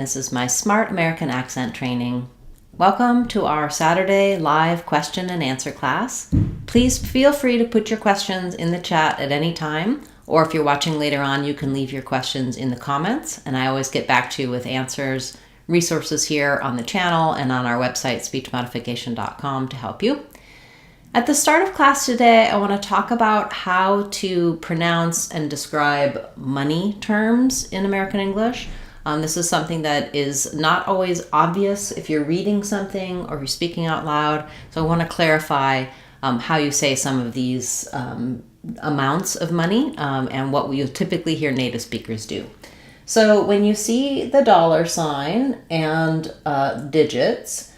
This is my Smart American Accent training. Welcome to our Saturday live question and answer class. Please feel free to put your questions in the chat at any time, or if you're watching later on, you can leave your questions in the comments, and I always get back to you with answers, resources here on the channel and on our website, speechmodification.com, to help you. At the start of class today, I want to talk about how to pronounce and describe money terms in American English. This is something that is not always obvious if you're reading something or you're speaking out loud. So I want to clarify how you say some of these amounts of money and what we typically hear native speakers do. So when you see the dollar sign and digits,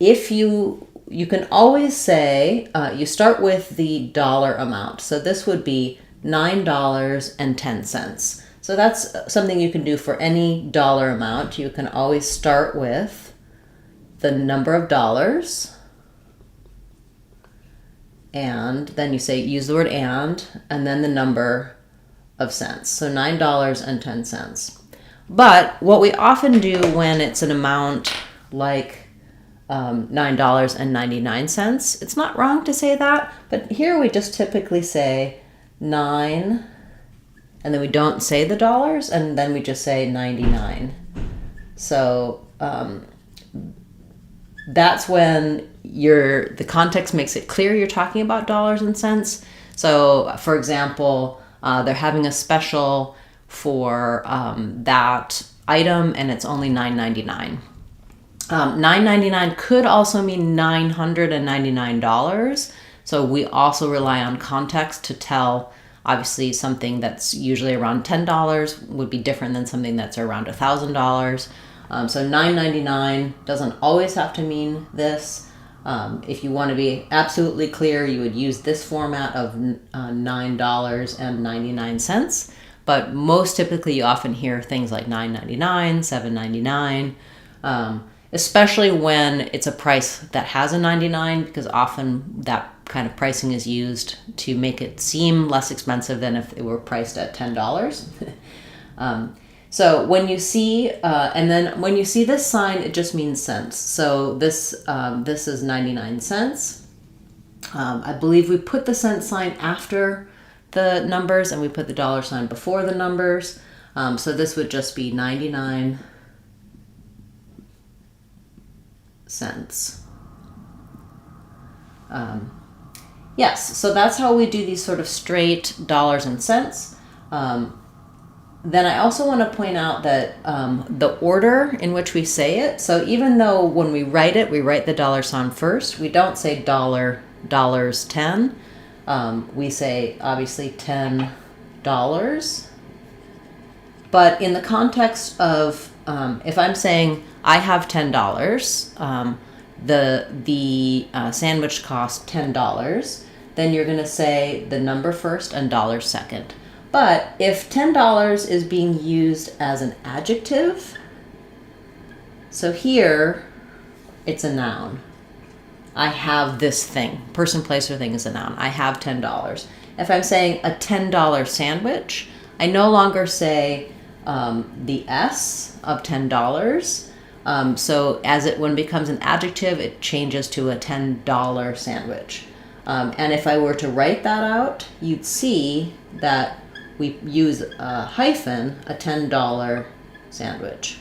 if you can always say, you start with the dollar amount. So this would be $9.10. So that's something you can do for any dollar amount. You can always start with the number of dollars, and then you say, use the word and then the number of cents. So $9.10. But what we often do when it's an amount like $9.99, it's not wrong to say that, but here we just typically say 9, and then we don't say the dollars, and then we just say 99. So that's when the context makes it clear you're talking about dollars and cents. So for example, they're having a special for that item, and it's only $9.99. $9.99 could also mean $999. So we also rely on context to tell. Obviously, something that's usually around $10 would be different than something that's around $1,000. So $9.99 doesn't always have to mean this. If you want to be absolutely clear, you would use this format of $9.99. But most typically, you often hear things like $9.99, $7.99, especially when it's a price that has a 99, because often that kind of pricing is used to make it seem less expensive than if it were priced at $10. So when you see, and then when you see this sign, it just means cents. So this is 99 cents. I believe we put the cent sign after the numbers, and we put the dollar sign before the numbers. So this would just be 99 cents. Yes, so that's how we do these sort of straight dollars and cents. Then I also want to point out that the order in which we say it, so even though when we write it, we write the dollar sign first, we don't say dollar, dollars, 10. We say, obviously, $10. But in the context of, if I'm saying, I have $10, the sandwich cost $10, then you're going to say the number first and dollar second. But if $10 is being used as an adjective, so here it's a noun. I have this thing. Person, place, or thing is a noun. I have $10. If I'm saying a $10 sandwich, I no longer say the S of $10. So when it becomes an adjective, it changes to a $10 sandwich. And if I were to write that out, you'd see that we use a hyphen, a $10 sandwich.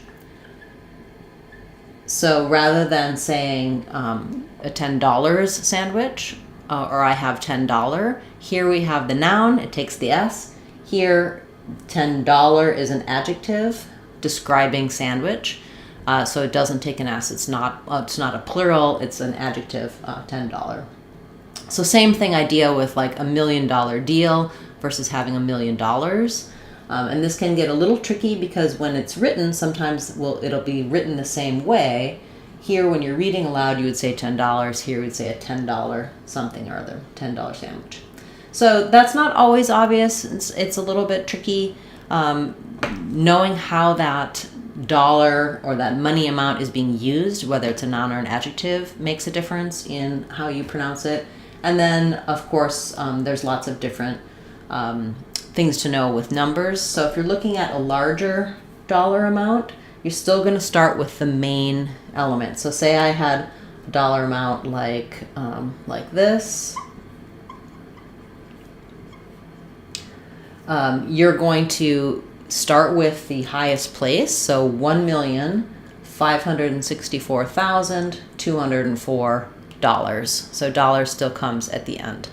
So rather than saying a $10 sandwich, or I have $10, here we have the noun, it takes the S. Here, $10 is an adjective describing sandwich. So it doesn't take an S. It's not a plural. It's an adjective, $10. So same thing idea with like $1 million deal versus having $1 million. And this can get a little tricky because when it's written, sometimes it'll be written the same way. Here, when you're reading aloud, you would say $10. Here, we'd say a $10 something or other, $10 sandwich. So that's not always obvious. It's a little bit tricky. Knowing how that dollar or that money amount is being used, whether it's a noun or an adjective, makes a difference in how you pronounce it. And then, of course, there's lots of different things to know with numbers. So if you're looking at a larger dollar amount, you're still going to start with the main element. So say I had a dollar amount like this. You're going to start with the highest place, so $1,564,204. So dollar still comes at the end.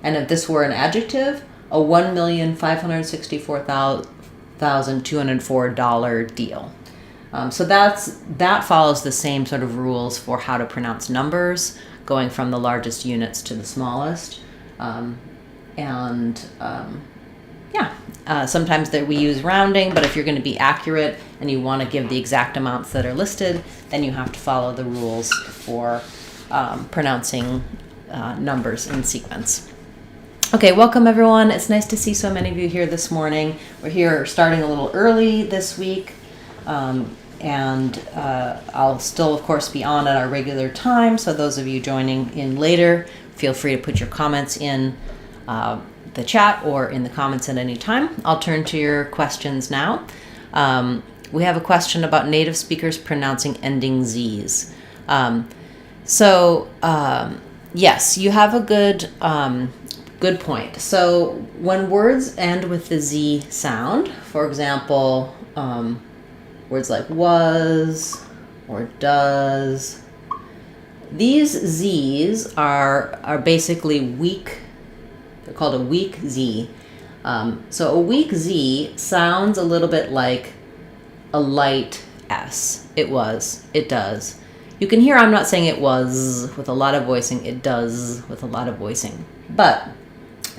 And if this were an adjective, a $1,564,204 deal. So that follows the same sort of rules for how to pronounce numbers, going from the largest units to the smallest. Sometimes we use rounding, but if you're going to be accurate and you want to give the exact amounts that are listed, then you have to follow the rules for pronouncing numbers in sequence. Okay, welcome everyone. It's nice to see so many of you here this morning. We're here starting a little early this week, and I'll still, of course, be on at our regular time. So those of you joining in later, feel free to put your comments in the chat or in the comments at any time. I'll turn to your questions now. We have a question about native speakers pronouncing ending Z's. Yes, you have a good point. So when words end with the Z sound, for example, words like was or does, these Z's are basically weak. They're called a weak Z. So a weak Z sounds a little bit like a light S. It was, it does. You can hear I'm not saying it was with a lot of voicing, it does with a lot of voicing. But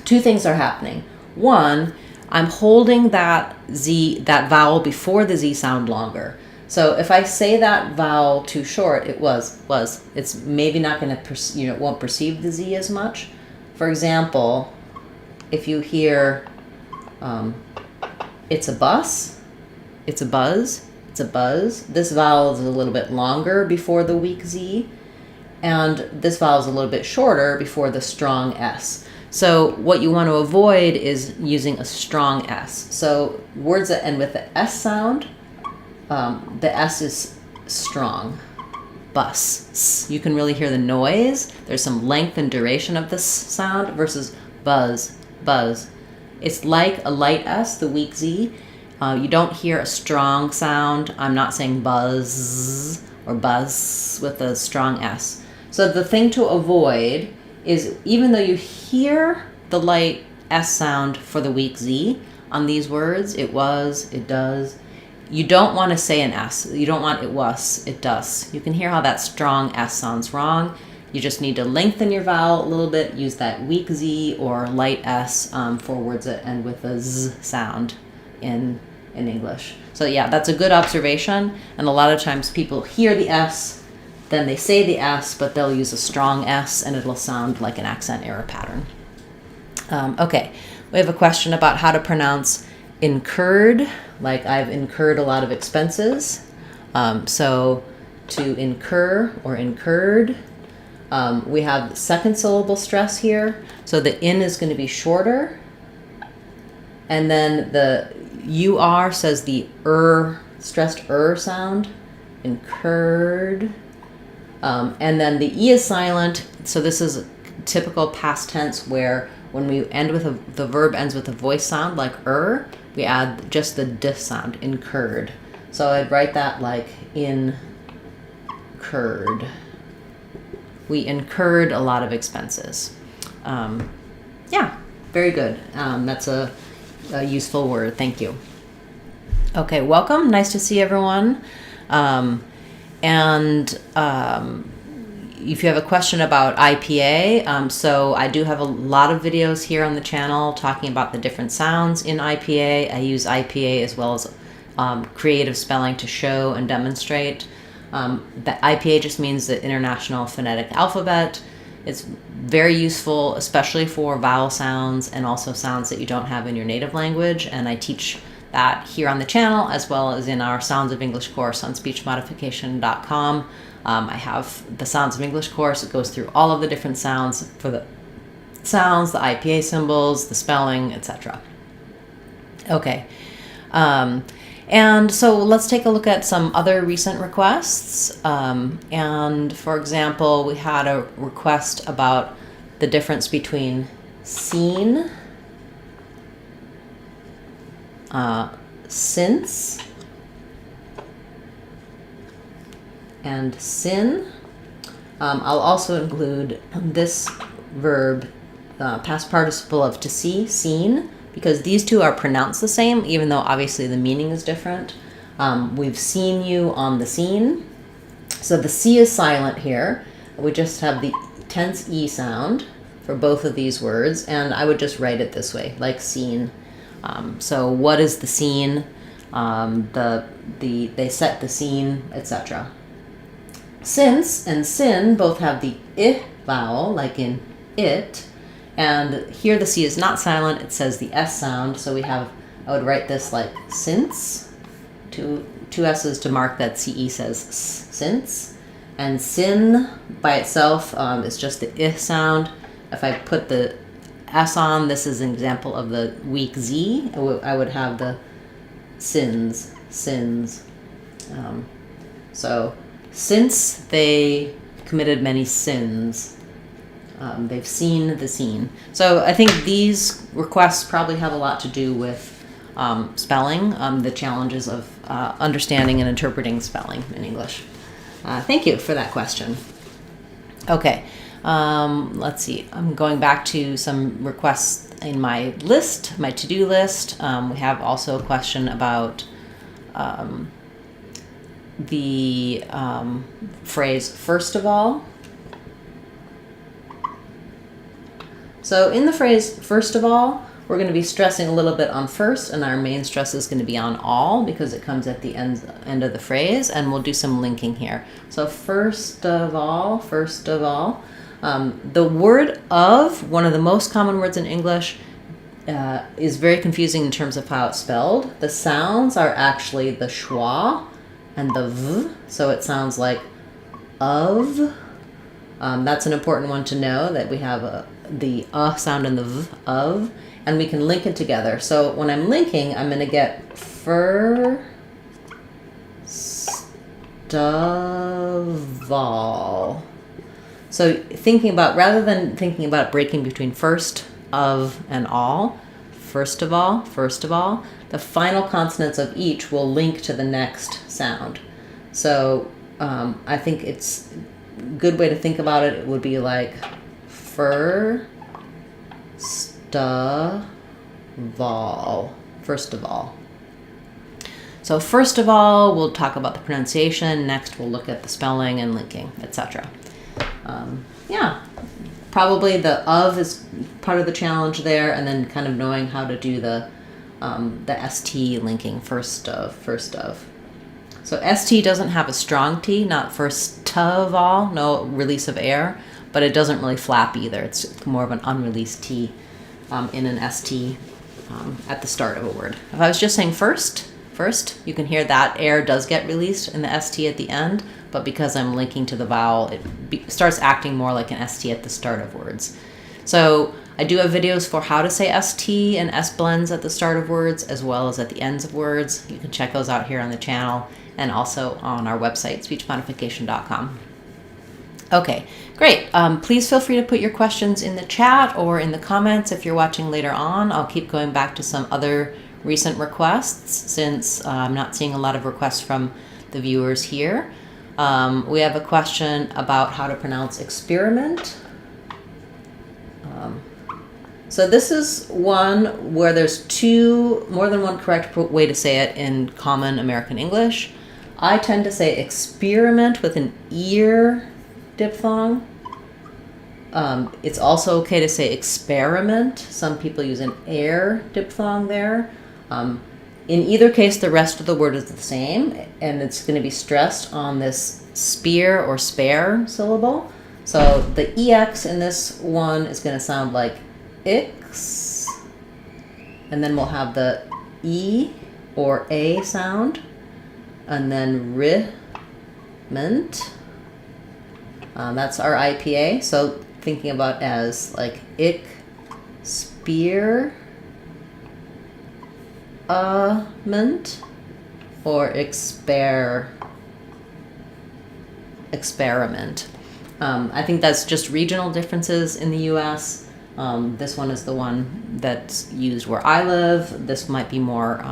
two things are happening. One, I'm holding that Z, that vowel before the Z sound longer. So if I say that vowel too short, it was, it's maybe not going to, it won't perceive the Z as much. For example, if you hear, it's a bus, it's a buzz, it's a buzz. This vowel is a little bit longer before the weak Z, and this vowel is a little bit shorter before the strong S. So what you want to avoid is using a strong S. So words that end with the S sound, the S is strong. Bus. You can really hear the noise. There's some length and duration of this sound versus buzz, buzz. It's like a light S, the weak Z. You don't hear a strong sound. I'm not saying buzz or buzz with a strong S. So the thing to avoid is, even though you hear the light S sound for the weak Z on these words, it was, it does, you don't want to say an S. You don't want it was, it does. You can hear how that strong S sounds wrong. You just need to lengthen your vowel a little bit, use that weak Z or light S for words that end with a Z sound in English. So yeah, that's a good observation. And a lot of times people hear the S, then they say the S, but they'll use a strong S and it'll sound like an accent error pattern. Okay, we have a question about how to pronounce incurred, like I've incurred a lot of expenses. So to incur or incurred, we have second syllable stress here. So the in is going to be shorter. And then the UR says the stressed sound, incurred. And then the E is silent. So this is typical past tense where when we end with the verb ends with a voice sound like we add just the D sound, incurred. So I'd write that like incurred. We incurred a lot of expenses. Yeah, very good. That's a useful word. Thank you. Okay, welcome. Nice to see everyone. If you have a question about IPA, so I do have a lot of videos here on the channel talking about the different sounds in IPA. I use IPA as well as creative spelling to show and demonstrate. The IPA just means the International Phonetic Alphabet. It's very useful, especially for vowel sounds and also sounds that you don't have in your native language. And I teach that here on the channel as well as in our Sounds of English course on speechmodification.com. I have the Sounds of English course. It goes through all of the different sounds for the sounds, the IPA symbols, the spelling, etc. Okay. And so let's take a look at some other recent requests. And for example, we had a request about the difference between seen, since, and sin. I'll also include this verb, past participle of to see, seen, because these two are pronounced the same, even though obviously the meaning is different. We've seen you on the scene. So the C is silent here. We just have the tense E sound for both of these words, and I would just write it this way, like seen. So what is the scene? They set the scene, etc. Since and sin both have the I vowel, like in it, and here the C is not silent, it says the S sound, so I would write this like since, two S's to mark that CE says since, and sin by itself is just the I sound. If I put the S on, this is an example of the weak Z, I would have the sins. So since they committed many sins, they've seen the scene. So I think these requests probably have a lot to do with spelling, the challenges of understanding and interpreting spelling in English. Thank you for that question. Okay, let's see. I'm going back to some requests in my list, my to-do list. We have also a question about the phrase first of all. So in the phrase first of all, we're going to be stressing a little bit on first, and our main stress is going to be on all because it comes at the end of the phrase, and we'll do some linking here. So first of all, the word of, one of the most common words in English, is very confusing in terms of how it's spelled. The sounds are actually the schwa and the v, so it sounds like of. That's an important one to know, that we have the sound and the v, of, and we can link it together. So when I'm linking, I'm going to get first-of-all. So rather than thinking about breaking between first, of, and all, first of all, the final consonants of each will link to the next sound. So I think it's a good way to think about it. It would be like first of all. So first of all, we'll talk about the pronunciation. Next, we'll look at the spelling and linking, etc. Probably the of is part of the challenge there, and then kind of knowing how to do the ST linking, first of. So ST doesn't have a strong T, not first of all, no release of air, but it doesn't really flap either. It's more of an unreleased T in an ST at the start of a word. If I was just saying first, you can hear that air does get released in the ST at the end, but because I'm linking to the vowel, it starts acting more like an ST at the start of words. So I do have videos for how to say ST and S blends at the start of words as well as at the ends of words. You can check those out here on the channel and also on our website, speechmodification.com. Okay, great. Please feel free to put your questions in the chat or in the comments if you're watching later on. I'll keep going back to some other recent requests since I'm not seeing a lot of requests from the viewers here. We have a question about how to pronounce experiment. So this is one where there's more than one correct way to say it in common American English. I tend to say experiment with an ear diphthong. It's also okay to say experiment. Some people use an air diphthong there. In either case, the rest of the word is the same, and it's going to be stressed on this spear or spare syllable. So the EX in this one is going to sound like ix, and then we'll have the E or A sound, and then riment. That's our IPA. So thinking about as like ick, spear, ment. or experiment. I think that's just regional differences in the US. This one is the one that's used where I live. This might be more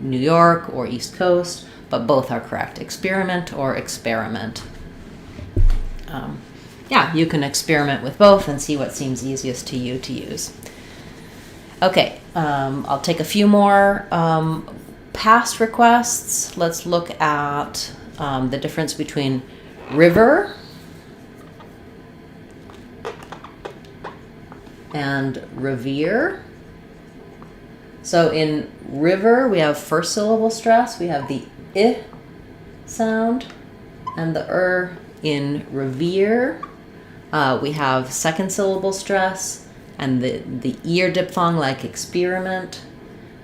New York or East Coast, but both are correct. Experiment or experiment. Yeah, you can experiment with both and see what seems easiest to you to use. Okay, I'll take a few more past requests. Let's look at the difference between river and revere. So in river, we have first syllable stress. We have the I sound and the In revere, we have second syllable stress and the ear diphthong like experiment.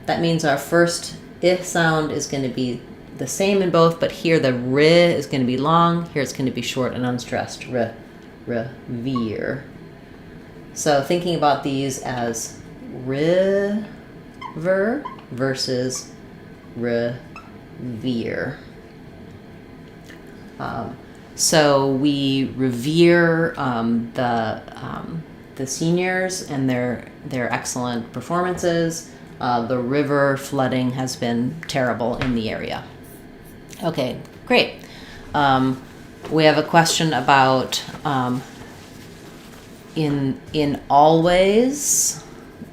That means our first I sound is going to be the same in both, but here the R is going to be long. Here it's going to be short and unstressed. Revere. So thinking about these as river versus revere. So we revere the seniors and their excellent performances. The river flooding has been terrible in the area. Okay, great. We have a question about in always.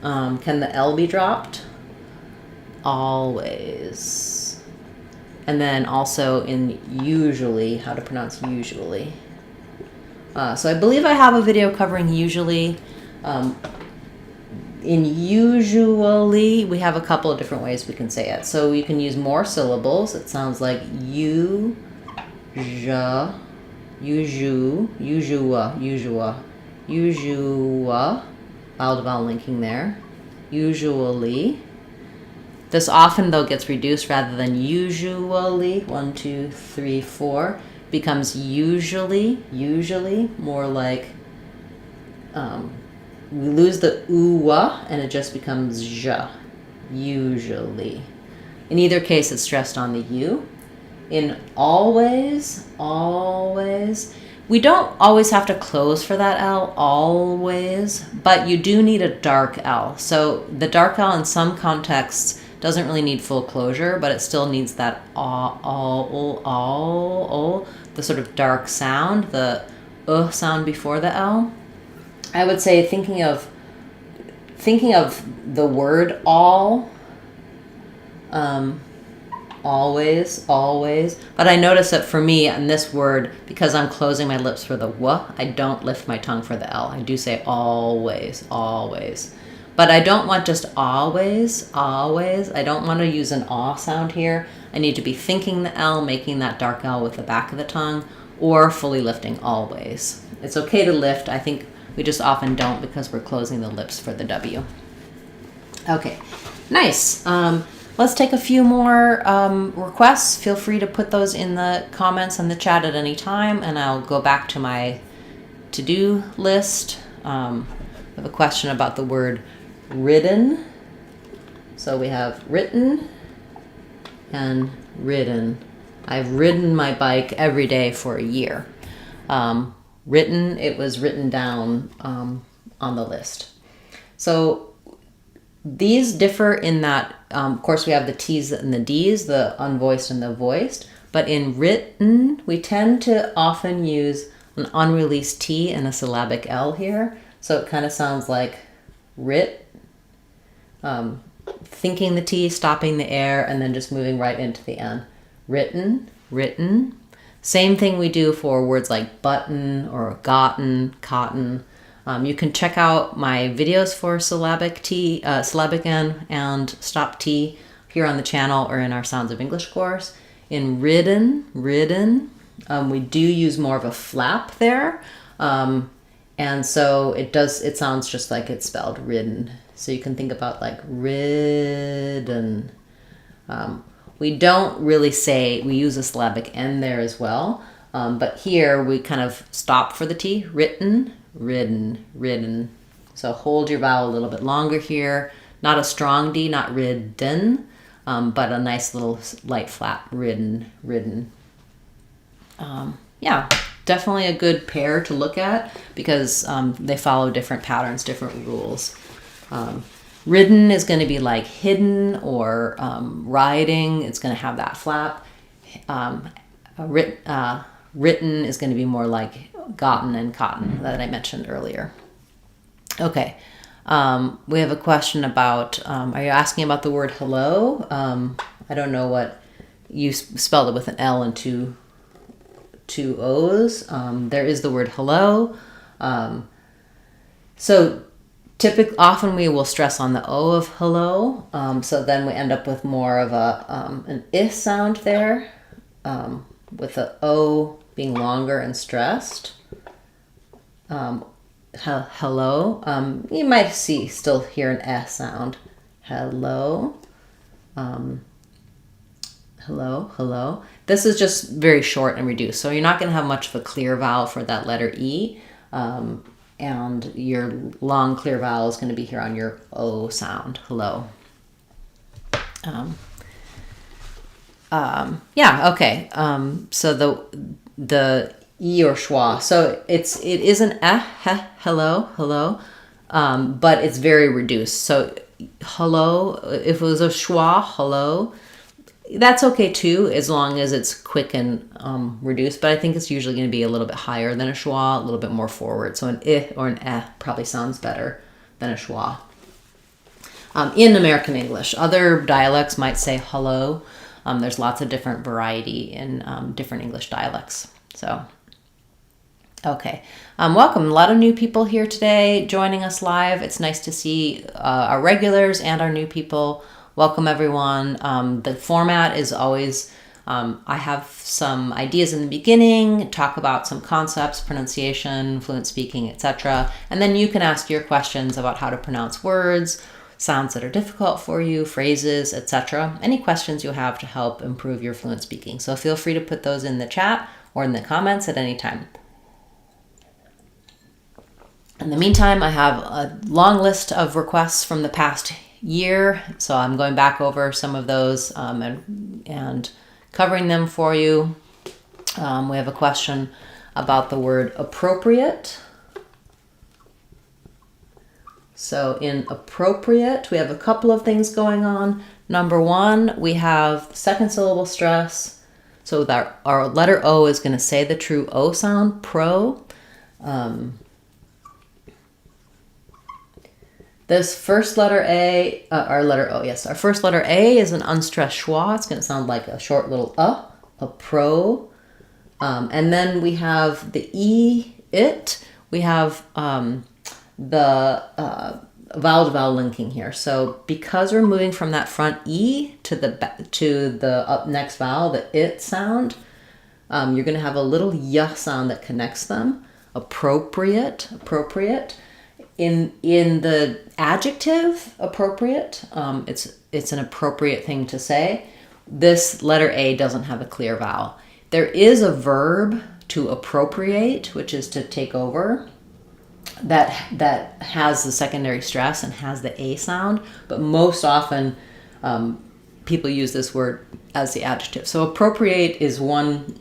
Can the L be dropped? Always. And then also in usually, how to pronounce usually. So I believe I have a video covering usually. In usually, we have a couple of different ways we can say it. So you can use more syllables. It sounds like you, ja, usual, vowel to vowel linking there. Usually. This often, though, gets reduced rather than usually. 1, 2, 3, 4. Becomes usually, more like we lose the uwa and it just becomes ja, usually. In either case, it's stressed on the u. In always, we don't always have to close for that L, always, but you do need a dark L. So the dark L in some contexts doesn't really need full closure, but it still needs that the sort of dark sound, the sound before the L. I would say thinking of the word all, always, but I notice that for me in this word, because I'm closing my lips for the w, I don't lift my tongue for the L. I do say always. But I don't want just always. I don't want to use an aw sound here. I need to be thinking the L, making that dark L with the back of the tongue, or fully lifting always. It's okay to lift. I think we just often don't because we're closing the lips for the W. Okay, nice. Let's take a few more requests. Feel free to put those in the comments and the chat at any time, and I'll go back to my to-do list. I have a question about the word ridden. So we have written and ridden. I've ridden my bike every day for a year. Written, it was written down on the list. So these differ in that, of course, we have the T's and the D's, the unvoiced and the voiced. But in written, we tend to often use an unreleased T and a syllabic L here. So it kind of sounds like writ, thinking the T, stopping the air, and then just moving right into the N. Written. Same thing we do for words like button or gotten, cotton. You can check out my videos for syllabic T, syllabic N, and stop T here on the channel or in our Sounds of English course. In ridden, we do use more of a flap there. And so it sounds just like it's spelled ridden. So you can think about like ridden. We don't really say, we use a syllabic N there as well. But here we kind of stop for the T, written, ridden. So hold your vowel a little bit longer here. Not a strong D, not ridden. but a nice little light flat, ridden. Yeah, definitely a good pair to look at because they follow different patterns, different rules. Ridden is going to be like hidden or riding. It's going to have that flap. Written is going to be more like gotten and cotton that I mentioned earlier. Okay. We have a question about, are you asking about the word hello? I don't know what, you spelled it with an L and two O's. There is the word hello. So often we will stress on the O of hello. So then we end up with more of an I sound there, with the O being longer and stressed. Hello. You might still hear an S sound. Hello. Hello. This is just very short and reduced. So you're not going to have much of a clear vowel for that letter E. And your long clear vowel is going to be here on your O sound. Hello. Yeah, okay. So the E or schwa. So it is an hello, but it's very reduced. So hello, if it was a schwa, hello, that's okay too, as long as it's quick and reduced. But I think it's usually going to be a little bit higher than a schwa, a little bit more forward. So an I or an probably sounds better than a schwa. In American English, other dialects might say hello. There's lots of different variety in different English dialects. So, okay. Welcome. A lot of new people here today joining us live. It's nice to see our regulars and our new people. Welcome, everyone. The format is always, I have some ideas in the beginning, talk about some concepts, pronunciation, fluent speaking, etc. And then you can ask your questions about how to pronounce words, sounds that are difficult for you, phrases, etc. Any questions you have to help improve your fluent speaking. So feel free to put those in the chat or in the comments at any time. In the meantime, I have a long list of requests from the past year, so I'm going back over some of those and covering them for you. We have a question about the word appropriate. So in appropriate, we have a couple of things going on. Number one, we have second syllable stress. So that our letter O is going to say the true O sound, pro. This first letter A, our letter O, yes, our first letter A is an unstressed schwa. It's going to sound like a short little a pro. And then we have the E, it. We have the vowel-to-vowel linking here. So because we're moving from that front E to the up next vowel, the it sound, you're going to have a little y sound that connects them. Appropriate. In the adjective appropriate, it's an appropriate thing to say. This letter A doesn't have a clear vowel. There is a verb to appropriate, which is to take over, that has the secondary stress and has the A sound, but most often people use this word as the adjective. So appropriate is one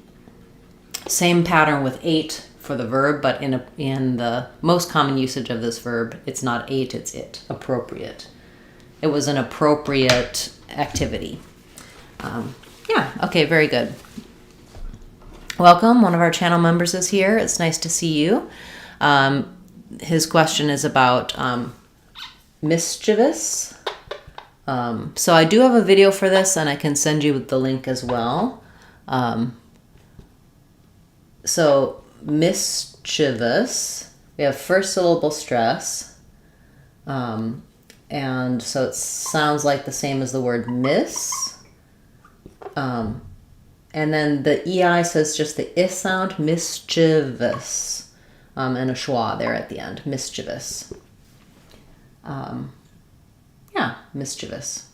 same pattern with ate for the verb, but in the most common usage of this verb, it's not ate, it's it, appropriate. It was an appropriate activity. Yeah, okay, very good. Welcome, one of our channel members is here. It's nice to see you. His question is about mischievous. So I do have a video for this, and I can send you the link as well. So mischievous, we have first syllable stress, and so it sounds like the same as the word miss. And then the EI says just the I sound, mischievous, and a schwa there at the end, mischievous. Yeah, mischievous.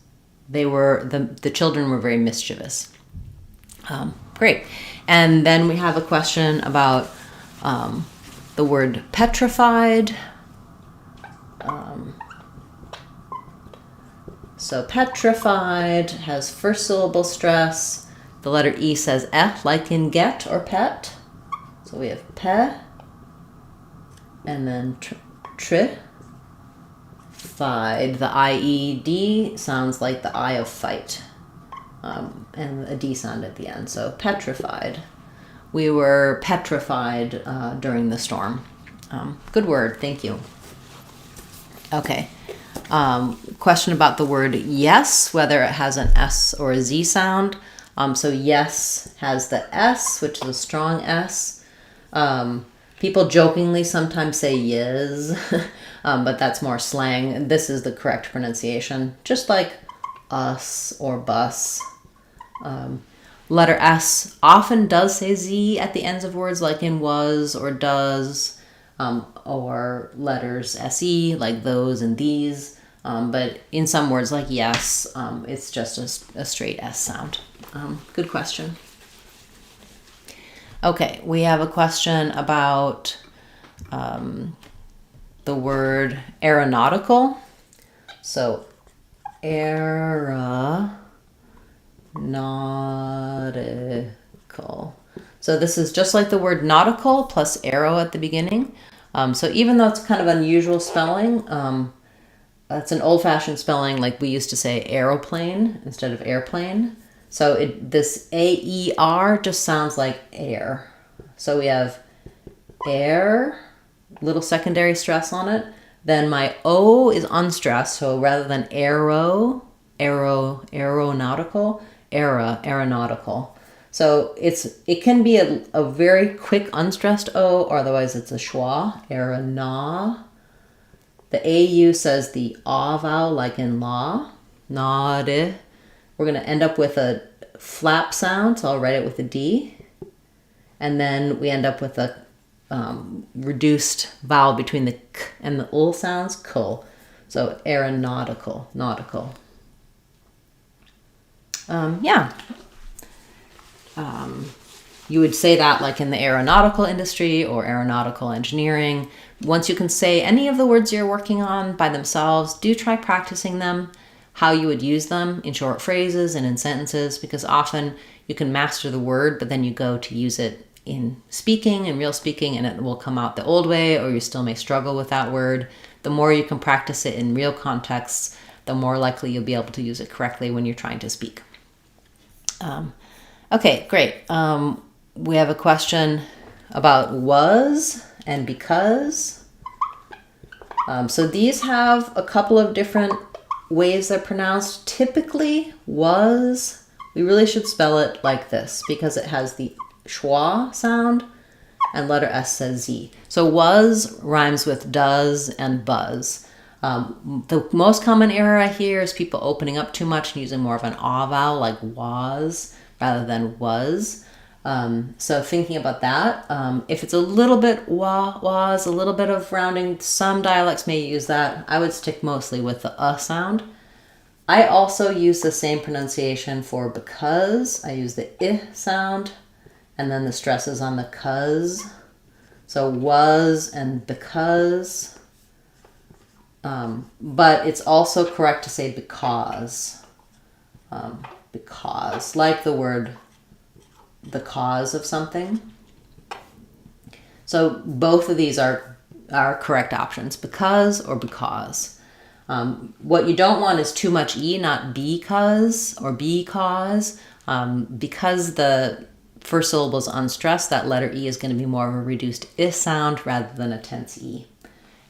They were, the children were very mischievous. Great. And then we have a question about the word petrified. So petrified has first syllable stress. The letter E says F, like in get or pet. So we have pe, and then trified. The I-E-D sounds like the I of fight, and a D sound at the end. So petrified. We were petrified during the storm. Good word, thank you. Okay. Question about the word yes, whether it has an S or a Z sound. So yes has the S, which is a strong S. People jokingly sometimes say yes, but that's more slang. This is the correct pronunciation, just like us or bus. Letter S often does say Z at the ends of words, like in was or does, or letters SE, like those and these. But in some words, like yes, it's just a straight S sound. Good question. Okay, we have a question about the word aeronautical. So aeronautical. So this is just like the word nautical plus arrow at the beginning. So even though it's kind of unusual spelling, that's an old-fashioned spelling, like we used to say aeroplane instead of airplane. So this A-E-R just sounds like air. So we have air, little secondary stress on it. Then my O is unstressed, so rather than aeronautical, aeronautical. So it can be a very quick unstressed O, or otherwise it's a schwa, aerona. The AU says the A vowel, like in law, nade. We're going to end up with a flap sound, so I'll write it with a D. And then we end up with a reduced vowel between the k and the ul sounds, kul. So aeronautical, nautical. You would say that like in the aeronautical industry or aeronautical engineering. Once you can say any of the words you're working on by themselves, do try practicing them, how you would use them in short phrases and in sentences, because often you can master the word, but then you go to use it in speaking, in real speaking, and it will come out the old way, or you still may struggle with that word. The more you can practice it in real contexts, the more likely you'll be able to use it correctly when you're trying to speak. Okay, great. We have a question about was and because. So these have a couple of different ways they're pronounced. Typically, was, we really should spell it like this because it has the schwa sound and letter S says Z. So was rhymes with does and buzz. The most common error I hear is people opening up too much and using more of an ah vowel like was rather than was. So thinking about that, if it's a little bit was, a little bit of rounding, some dialects may use that. I would stick mostly with the sound. I also use the same pronunciation for because. I use the I sound, and then the stress is on the cuz. So was and because. But it's also correct to say because. Because, like the word the cause of something. So both of these are correct options, because or because. What you don't want is too much E, not because or because. Because the first syllable is unstressed, that letter E is going to be more of a reduced I sound rather than a tense E.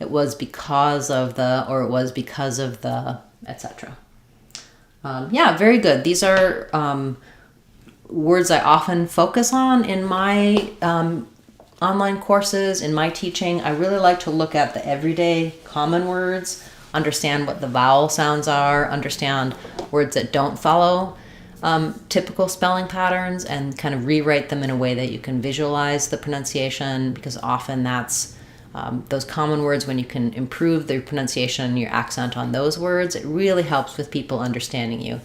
It was because of the, or it was because of the, etc. Yeah, very good. These are words I often focus on in my online courses, in my teaching. I really like to look at the everyday common words, understand what the vowel sounds are, understand words that don't follow typical spelling patterns, and kind of rewrite them in a way that you can visualize the pronunciation, because often that's those common words, when you can improve the pronunciation and your accent on those words, it really helps with people understanding you.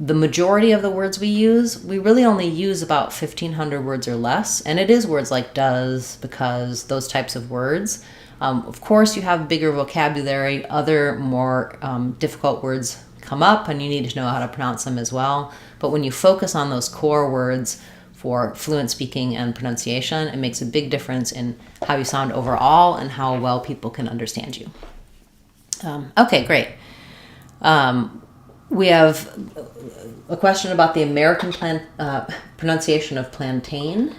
The majority of the words we really only use about 1,500 words or less, and it is words like does, because, those types of words. Of course, you have bigger vocabulary. Other more difficult words come up and you need to know how to pronounce them as well. But when you focus on those core words for fluent speaking and pronunciation, it makes a big difference in how you sound overall and how well people can understand you. Okay, great. We have a question about the American pronunciation of plantain.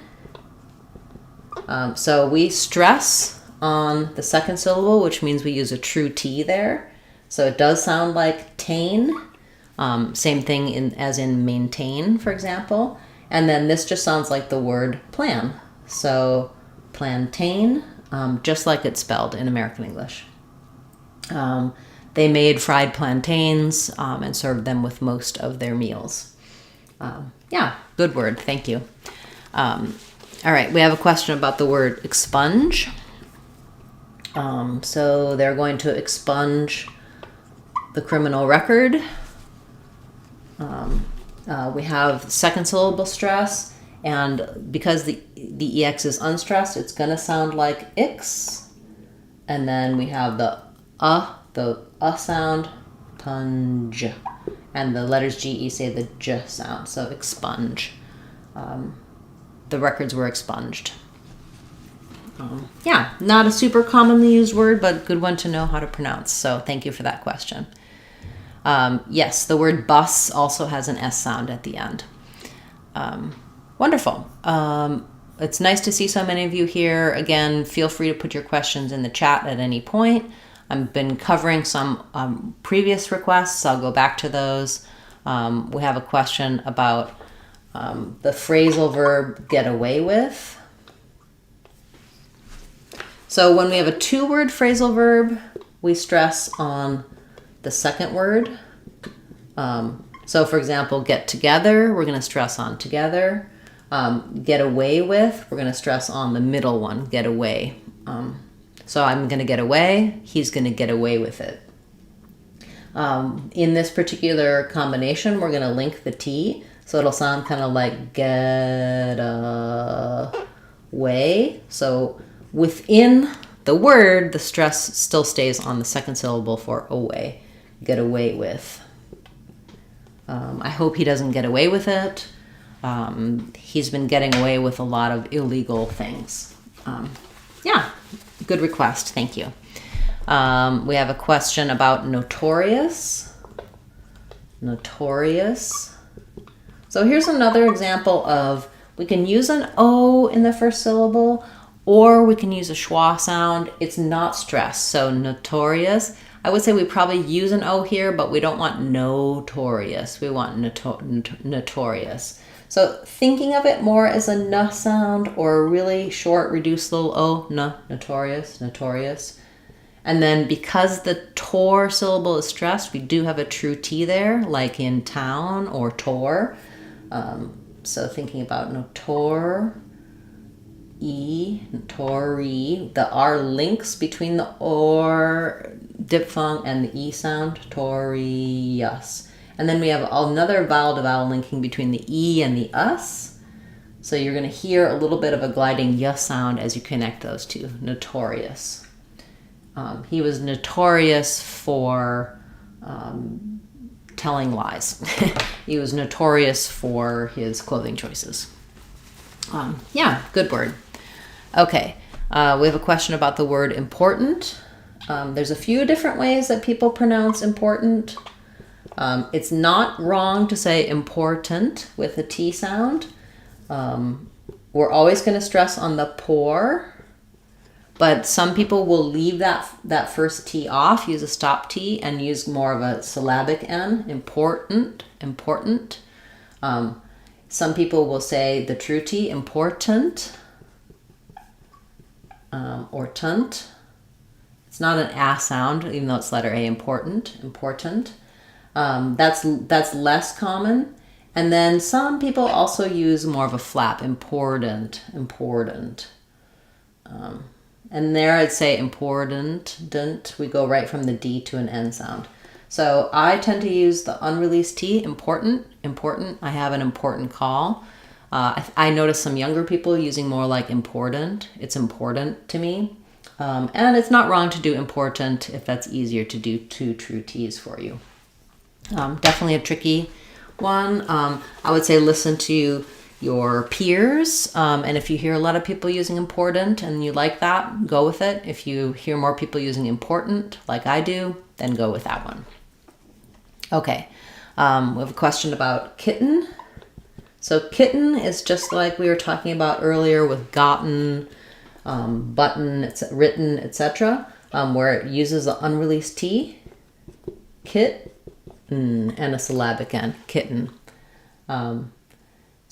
So we stress on the second syllable, which means we use a true T there. So it does sound like tain. Same thing as in maintain, for example. And then this just sounds like the word plan. So plantain, just like it's spelled in American English. They made fried plantains and served them with most of their meals. Yeah, good word. Thank you. All right, we have a question about the word expunge. So they're going to expunge the criminal record. We have second syllable stress, and because the EX is unstressed, it's going to sound like ix. And then we have the sound, punge. And the letters GE say the J sound, so expunge. The records were expunged. Yeah, not a super commonly used word, but good one to know how to pronounce. So thank you for that question. Yes, the word bus also has an S sound at the end. Wonderful. It's nice to see so many of you here. Again, feel free to put your questions in the chat at any point. I've been covering some previous requests. I'll go back to those. We have a question about the phrasal verb get away with. So when we have a two-word phrasal verb, we stress on the second word. So for example, get together, we're going to stress on together. Get away with, we're going to stress on the middle one, get away. So I'm going to get away, he's going to get away with it. In this particular combination, we're going to link the T, so it'll sound kind of like get away. So within the word, the stress still stays on the second syllable for away, get away with. I hope he doesn't get away with it. He's been getting away with a lot of illegal things. Yeah, good request. Thank you. We have a question about notorious. Notorious. So here's another example of we can use an O in the first syllable, or we can use a schwa sound. It's not stressed. So notorious. I would say we probably use an O here, but we don't want notorious. We want notorious. So thinking of it more as a N sound or a really short, reduced little O, notorious, notorious. And then because the tor syllable is stressed, we do have a true T there, like in town or tor. So thinking about notori, the R links between the or diphthong and the E sound, notorious. And then we have another vowel to vowel linking between the E and the us. So you're going to hear a little bit of a gliding y sound as you connect those two, notorious. He was notorious for telling lies. He was notorious for his clothing choices. Yeah, good word. Okay, we have a question about the word important. There's a few different ways that people pronounce important. It's not wrong to say important with a T sound. We're always going to stress on the por, but some people will leave that first T off, use a stop T, and use more of a syllabic N, important, important. Some people will say the true T, important, or tunt. It's not an A sound, even though it's letter A, important, important. That's less common. And then some people also use more of a flap, important, important. And there I'd say important, didn't. We go right from the D to an N sound. So I tend to use the unreleased T, important, important. I have an important call. I notice some younger people using more like important. It's important to me. And it's not wrong to do important if that's easier to do two true T's for you. Definitely a tricky one. I would say listen to your peers, and if you hear a lot of people using important and you like that, go with it. If you hear more people using important, like I do, then go with that one. Okay, we have a question about kitten. So kitten is just like we were talking about earlier with gotten, button, it's written, etc., where it uses the unreleased T, kit, and a syllabic N, kitten.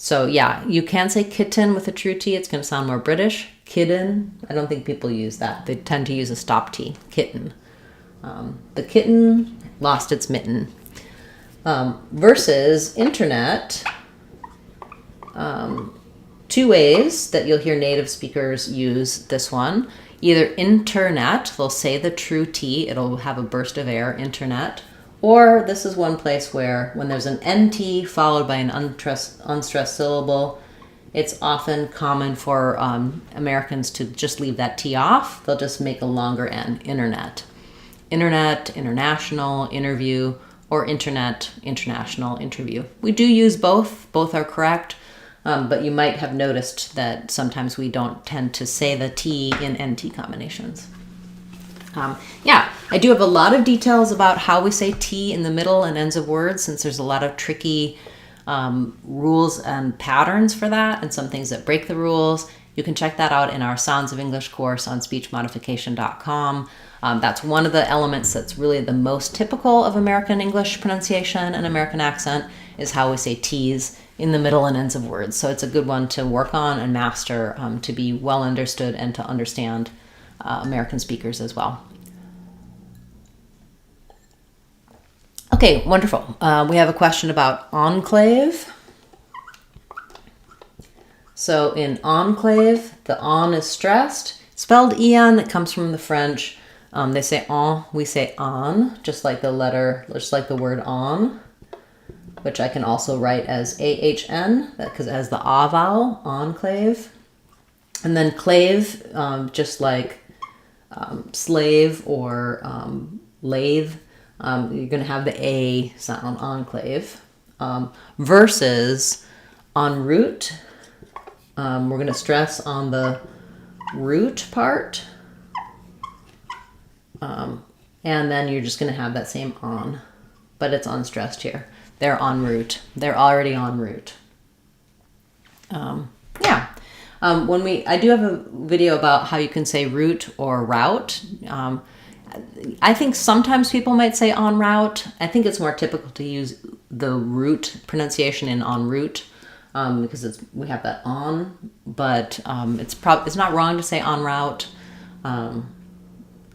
So yeah, you can say kitten with a true T. It's going to sound more British. Kitten, I don't think people use that. They tend to use a stop T, kitten. The kitten lost its mitten. Versus internet, two ways that you'll hear native speakers use this one. Either internet, they'll say the true T, it'll have a burst of air, internet. Or this is one place where when there's an NT followed by an unstressed syllable, it's often common for Americans to just leave that T off. They'll just make a longer N, internet. Internet, international, interview, or internet, international, interview. We do use both. Both are correct, but you might have noticed that sometimes we don't tend to say the T in NT combinations. Yeah, I do have a lot of details about how we say T in the middle and ends of words, since there's a lot of tricky rules and patterns for that, and some things that break the rules. You can check that out in our Sounds of English course on speechmodification.com. That's one of the elements that's really the most typical of American English pronunciation and American accent, is how we say T's in the middle and ends of words. So it's a good one to work on and master to be well understood and to understand American speakers as well. Okay, wonderful. We have a question about enclave. So in enclave, the on is stressed. Spelled en, it comes from the French. They say en, we say on, just like the word on, which I can also write as ahn, because it has the a vowel, enclave. And then clave, just like slave or lathe, you're going to have the A sound, enclave. Versus en route, we're going to stress on the root part. And then you're just going to have that same on, but it's unstressed here. They're en route. They're already en route. Yeah. I do have a video about how you can say route or route. I think sometimes people might say en route. I think it's more typical to use the root pronunciation in en route, because we have that on, but it's not wrong to say en route.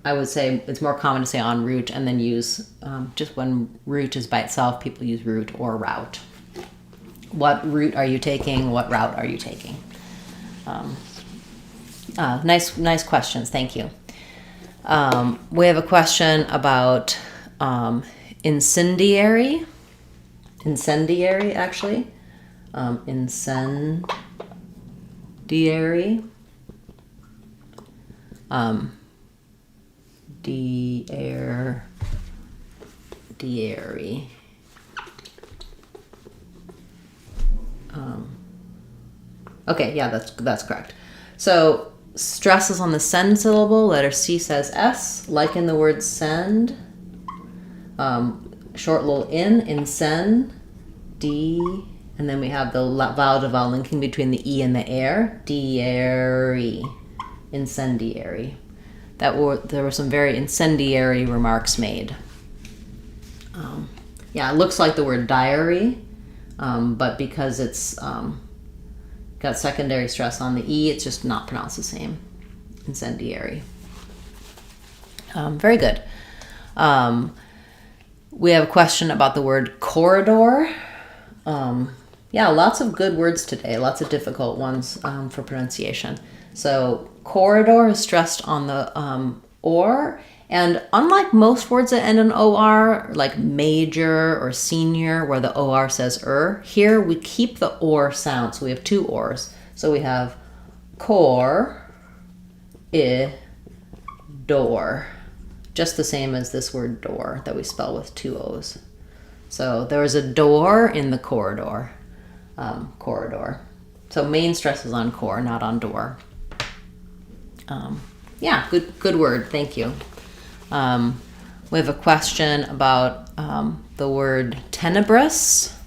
I would say it's more common to say en route, and then use just when route is by itself, people use route or route. What route are you taking? What route are you taking? Nice questions. Thank you. We have a question about incendiary. Incendiary, actually. Incendiary. Diary. Okay, yeah, that's correct. So stress is on the send syllable. Letter C says S, like in the word send. Short little incend, D, and then we have the vowel to vowel linking between the E and the air. Diary, incendiary. There were some very incendiary remarks made. Yeah, it looks like the word diary, but because it's got secondary stress on the E, it's just not pronounced the same. Incendiary. Very good. We have a question about the word corridor. Yeah, lots of good words today, lots of difficult ones for pronunciation. So corridor is stressed on the or, and unlike most words that end in or, like major or senior, where the or says here we keep the or sound. So we have two ors. So we have core, door, just the same as this word door that we spell with two O's. So there was a door in the corridor. Corridor. So main stress is on core, not on door. Yeah, good word. Thank you. We have a question about the word tenebrous.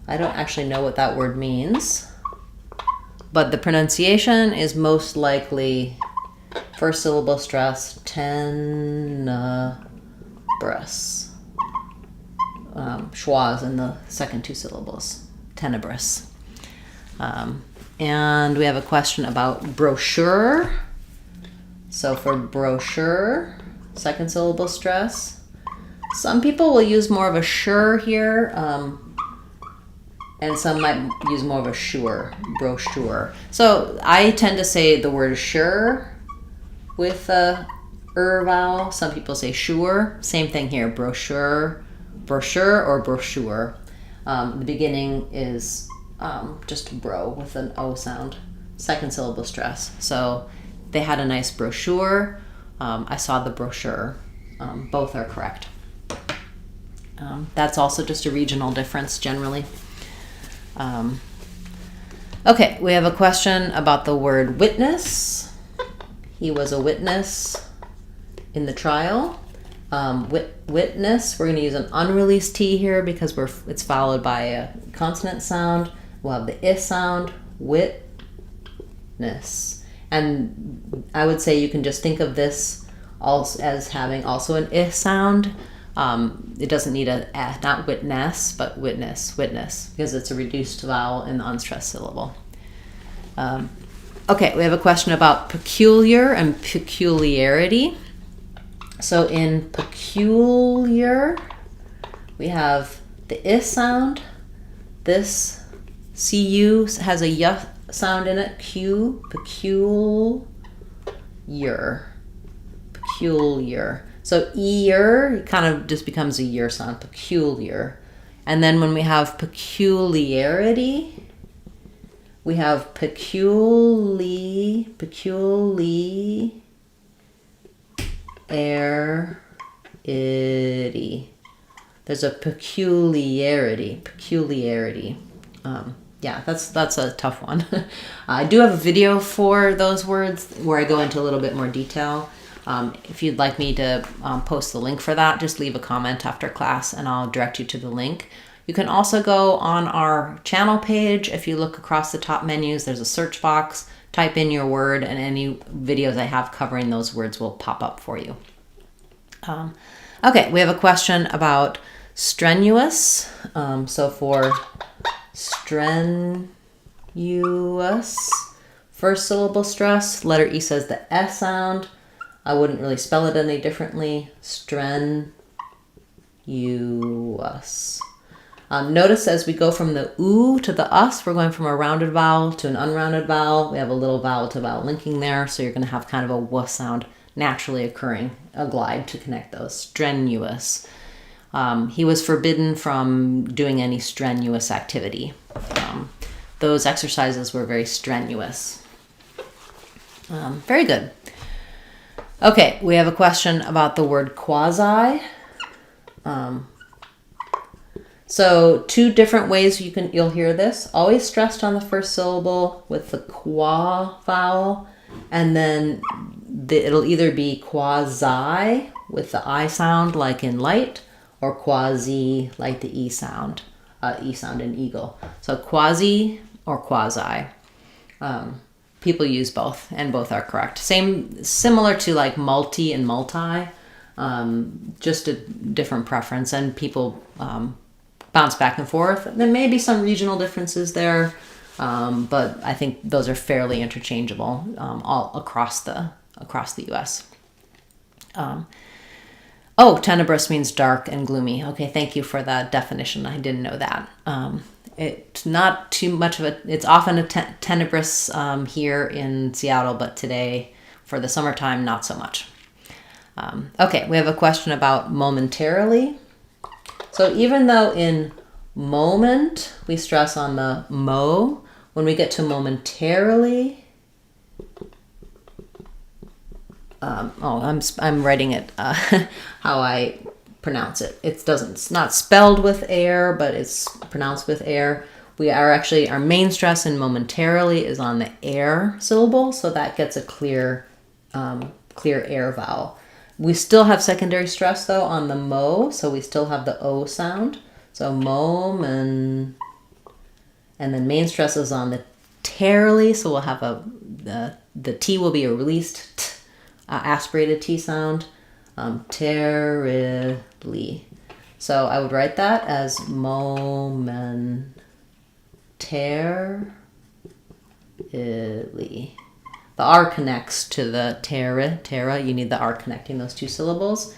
I don't actually know what that word means, but the pronunciation is most likely first syllable stress, tenebrous. Schwas in the second two syllables, tenebrous. And we have a question about brochure. So for brochure, second syllable stress. Some people will use more of a sure here, and some might use more of a sure, brochure. So I tend to say the word sure with a vowel. Some people say sure. Same thing here, brochure, brochure or brochure. The beginning is just bro with an O sound, second syllable stress. So they had a nice brochure. I saw the brochure. Both are correct. That's also just a regional difference generally. Okay, we have a question about the word witness. He was a witness in the trial. Witness, we're going to use an unreleased T here because it's followed by a consonant sound. We'll have the I sound, witness. And I would say you can just think of this also as having also an I sound. It doesn't need a not witness, but witness, because it's a reduced vowel in the unstressed syllable. Okay, we have a question about peculiar and peculiarity. So in peculiar, we have the I sound. This CU has a Y sound in it. Q, peculiar. So ear kind of just becomes a year sound, peculiar. And then when we have peculiarity, we have peculiarity. There's a peculiarity. Yeah, that's a tough one. I do have a video for those words where I go into a little bit more detail. If you'd like me to post the link for that, just leave a comment after class and I'll direct you to the link. You can also go on our channel page. If you look across the top menus, there's a search box. Type in your word and any videos I have covering those words will pop up for you. Okay, we have a question about strenuous. So for strenuous, first syllable stress, letter E says the S sound. I wouldn't really spell it any differently. Strenuous. Notice as we go from the oo to the us, we're going from a rounded vowel to an unrounded vowel. We have a little vowel to vowel linking there, so you're going to have kind of a w sound naturally occurring, a glide to connect those. Strenuous. He was forbidden from doing any strenuous activity. Those exercises were very strenuous. Very good. Okay, we have a question about the word quasi. So two different ways you'll hear this. Always stressed on the first syllable with the qua vowel, and then it'll either be quasi with the I sound like in light, or quasi like the E sound in eagle. So quasi or quasi. People use both, and both are correct. Similar to like multi and multi, just a different preference, and people bounce back and forth. There may be some regional differences there, but I think those are fairly interchangeable all across the U.S. Tenebrous means dark and gloomy. Okay, thank you for that definition. I didn't know that. It's not too much of it's often a tenebrous here in Seattle, but today for the summertime, not so much. Okay, we have a question about momentarily. So even though in moment, we stress on the mo, when we get to momentarily, I'm writing it how I pronounce it. It's not spelled with air, but it's pronounced with air. We are actually, our main stress in momentarily is on the air syllable, so that gets a clear air vowel. We still have secondary stress though on the mo, so we still have the O sound. So moment, and then main stress is on the terrily, so we'll have the T will be a released T, aspirated T sound. Terribly. So I would write that as momentarily. The R connects to the terra. You need the R connecting those two syllables.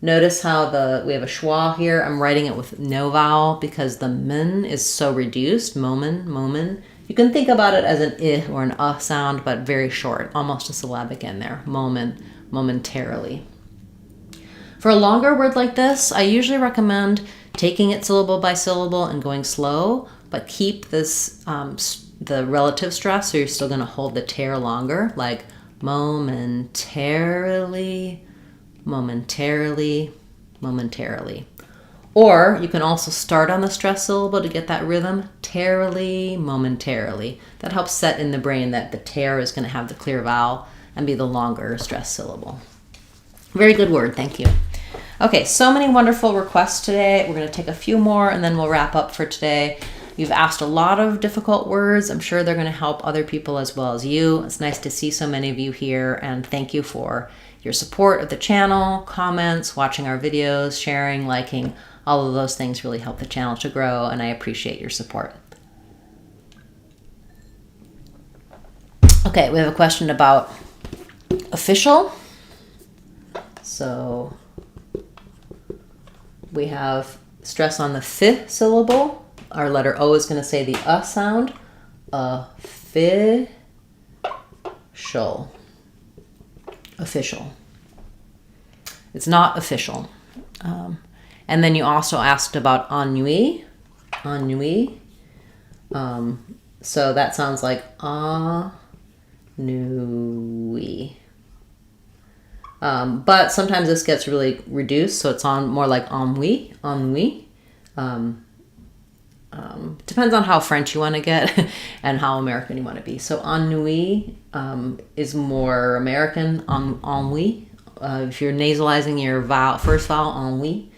Notice how we have a schwa here. I'm writing it with no vowel because the min is so reduced. Moment. You can think about it as an I or an sound, but very short, almost a syllabic in there. Momentarily. For a longer word like this, I usually recommend taking it syllable by syllable and going slow, but keep this the relative stress, so you're still going to hold the ter longer, like momentarily. Or you can also start on the stress syllable to get that rhythm, terrily, momentarily. That helps set in the brain that the ter is going to have the clear vowel and be the longer stress syllable. Very good word, thank you. Okay, so many wonderful requests today. We're going to take a few more and then we'll wrap up for today. You've asked a lot of difficult words. I'm sure they're going to help other people as well as you. It's nice to see so many of you here, and thank you for your support of the channel, comments, watching our videos, sharing, liking. All of those things really help the channel to grow, and I appreciate your support. Okay, we have a question about official. So we have stress on the f syllable. Our letter O is going to say the sound. Official. Official. It's not official. And then you also asked about ennui. Ennui. So that sounds like ennui. But sometimes this gets really reduced, so it's more like ennui. Ennui. Depends on how French you want to get and how American you want to be. So ennui is more American. Ennui. If you're nasalizing your first vowel, ennui,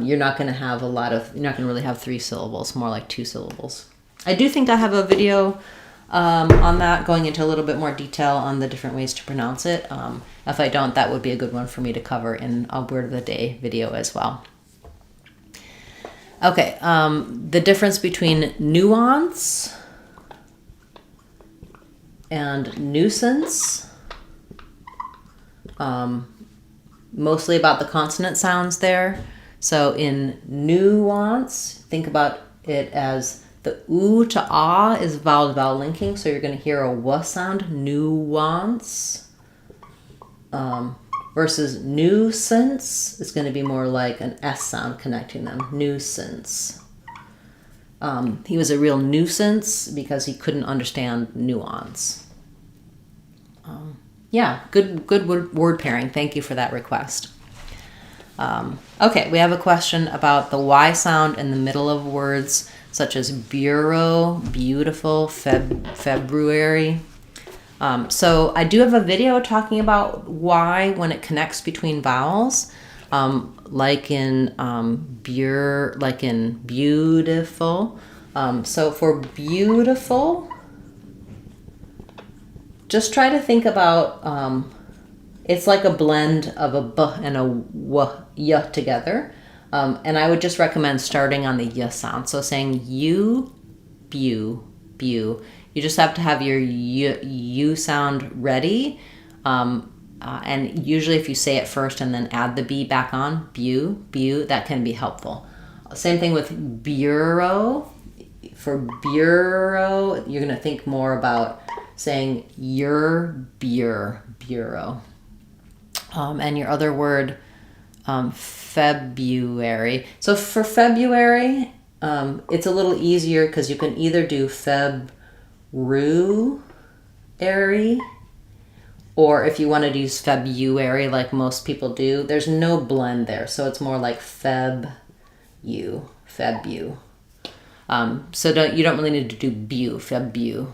you're not going to really have 3 syllables, more like 2 syllables. I do think I have a video on that, going into a little bit more detail on the different ways to pronounce it. If I don't, that would be a good one for me to cover in a word of the day video as well. Okay, the difference between nuance and nuisance. Mostly about the consonant sounds there. So in nuance, think about it as the oo to ah is vowel linking, so you're going to hear a w sound, nuance. Versus nuisance is going to be more like an S sound connecting them. Nuisance. He was a real nuisance because he couldn't understand nuance. Yeah, good word pairing. Thank you for that request. Okay, we have a question about the Y sound in the middle of words, such as bureau, beautiful, February. So I do have a video talking about Y when it connects between vowels, like in beautiful. So for beautiful, just try to think about, it's like a blend of a b and a w, y together. And I would just recommend starting on the y sound. So saying you, bew. You just have to have your U sound ready. And usually if you say it first and then add the B back on, bew, that can be helpful. Same thing with bureau. For bureau, you're going to think more about saying your bureau. And your other word, February. So for February, it's a little easier because you can either do February Or if you wanted to use February like most people do, there's no blend there. So it's more like Febu. So you don't really need to do Febu.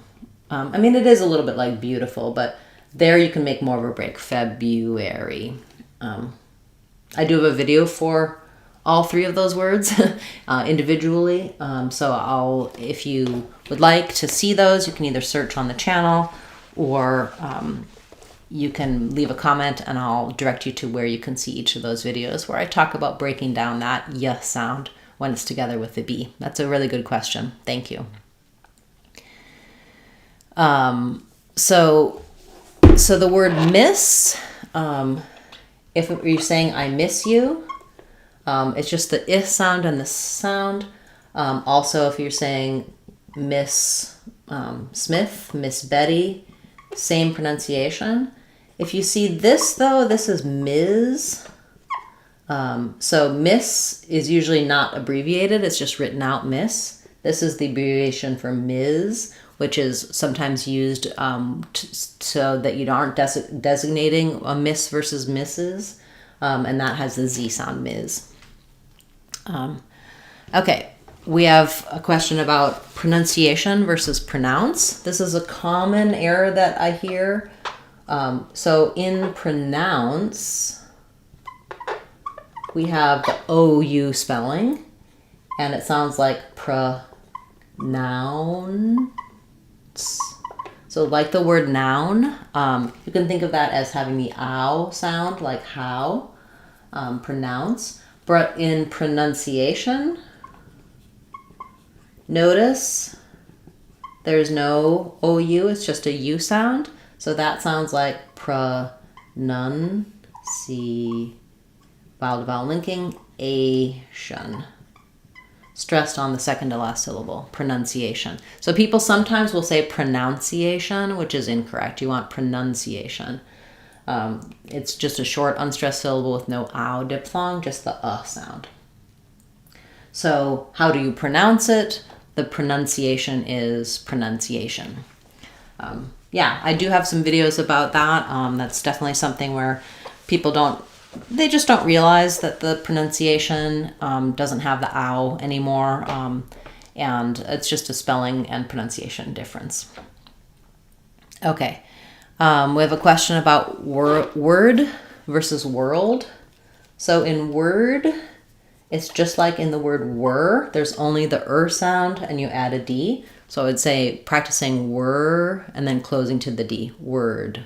I mean, it is a little bit like beautiful, but there you can make more of a break. February. I do have a video for all three of those words individually. So if you would like to see those, you can either search on the channel or you can leave a comment and I'll direct you to where you can see each of those videos where I talk about breaking down that y sound when it's together with the B. That's a really good question. Thank you. So the word miss, if you're saying I miss you, it's just the I sound and the sound. Also, if you're saying Miss Smith, Miss Betty, same pronunciation. If you see this though, this is Ms. So miss is usually not abbreviated. It's just written out miss. This is the abbreviation for Ms., which is sometimes used so that you aren't designating a miss versus Mrs. And that has the Z sound, Ms. Okay, we have a question about pronunciation versus pronounce. This is a common error that I hear. So in pronounce, we have the OU spelling, and it sounds like pronounce. So like the word noun, you can think of that as having the ow sound, like how, pronounce. But in pronunciation, notice there's no OU, it's just a U sound. So that sounds like vowel to vowel linking, ation. Stressed on the second to last syllable, pronunciation. So people sometimes will say pronunciation, which is incorrect. You want pronunciation. It's just a short unstressed syllable with no ow diphthong, just the sound. So how do you pronounce it? The pronunciation is pronunciation. Yeah, I do have some videos about that. That's definitely something where people they just don't realize that the pronunciation doesn't have the ow anymore. And it's just a spelling and pronunciation difference. Okay, we have a question about word versus world. So in word, it's just like in the word were. There's only the sound and you add a D. So I would say practicing were and then closing to the D. Word.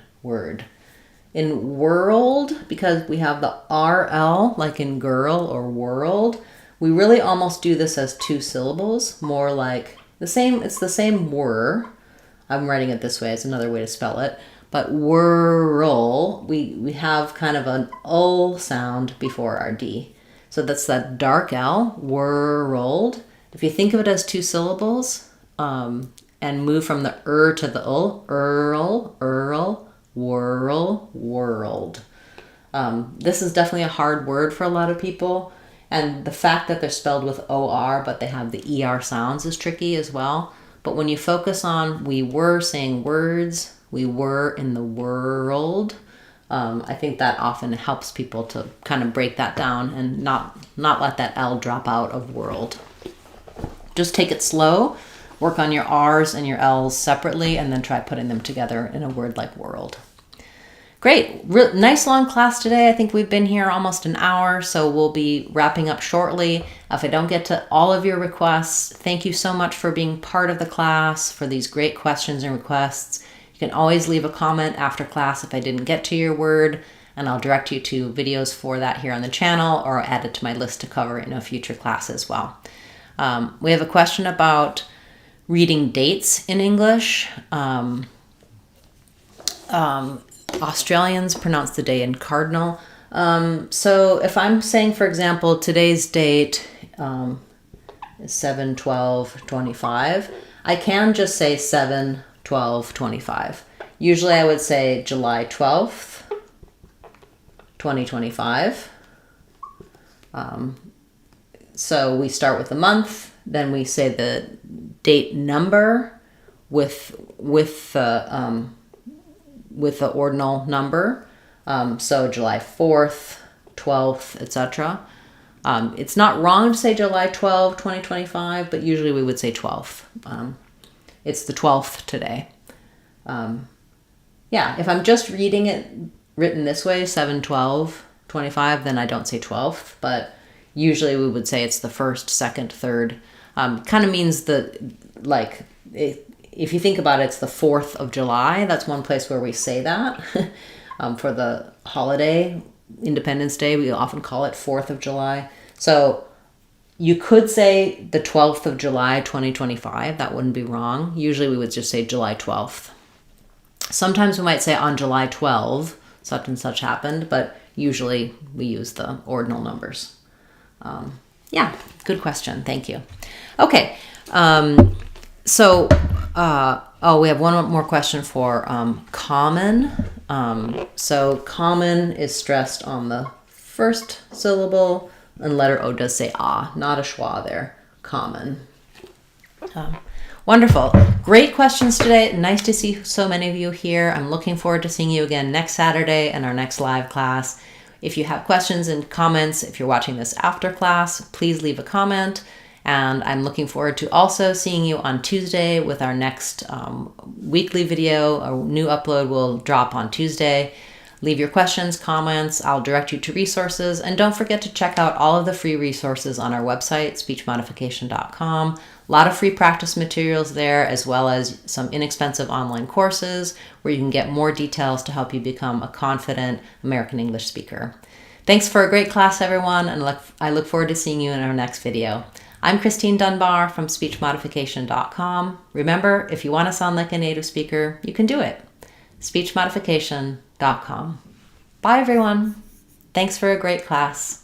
In world, because we have the RL, like in girl or world, we really almost do this as two syllables, more like it's the same were. I'm writing it this way, it's another way to spell it. But whirl, we have kind of an O sound before our D. So that's that dark L, whirled. If you think of it as two syllables, and move from the to the ul, whirl, world. This is definitely a hard word for a lot of people. And the fact that they're spelled with OR, but they have the ER sounds is tricky as well. But when you focus on we were saying words, we were in the world, I think that often helps people to kind of break that down and not let that L drop out of world. Just take it slow, work on your R's and your L's separately, and then try putting them together in a word like world. Great, nice long class today. I think we've been here almost an hour, so we'll be wrapping up shortly. If I don't get to all of your requests, thank you so much for being part of the class, for these great questions and requests. You can always leave a comment after class if I didn't get to your word, and I'll direct you to videos for that here on the channel or add it to my list to cover in a future class as well. We have a question about reading dates in English. Australians pronounce the day in cardinal. So if I'm saying, for example, today's date is 7/12/25, I can just say 7/12/25. Usually I would say July 12th, 2025. So we start with the month, then we say the date number with the with the ordinal number. So July 4th, 12th, etc. It's not wrong to say July 12, 2025, but usually we would say 12th. It's the 12th today. Yeah, if I'm just reading it written this way, 7/12/25, then I don't say 12th, but usually we would say it's the 1st, 2nd, 3rd. Kind of means if you think about it, it's the 4th of July. That's one place where we say that. For the holiday, Independence Day, we often call it 4th of July. So you could say the 12th of July, 2025. That wouldn't be wrong. Usually we would just say July 12th. Sometimes we might say on July 12, such and such happened, but usually we use the ordinal numbers. Yeah, good question. Thank you. Okay. We have one more question for common. So common is stressed on the first syllable, and letter O does say ah, not a schwa there. Common. Wonderful. Great questions today. Nice to see so many of you here. I'm looking forward to seeing you again next Saturday in our next live class. If you have questions and comments, if you're watching this after class, please leave a comment. And I'm looking forward to also seeing you on Tuesday with our next weekly video. A new upload will drop on Tuesday. Leave your questions, comments. I'll direct you to resources. And don't forget to check out all of the free resources on our website, speechmodification.com. A lot of free practice materials there, as well as some inexpensive online courses where you can get more details to help you become a confident American English speaker. Thanks for a great class, everyone, and I look forward to seeing you in our next video. I'm Christine Dunbar from speechmodification.com. Remember, if you want to sound like a native speaker, you can do it. speechmodification.com. Bye, everyone. Thanks for a great class.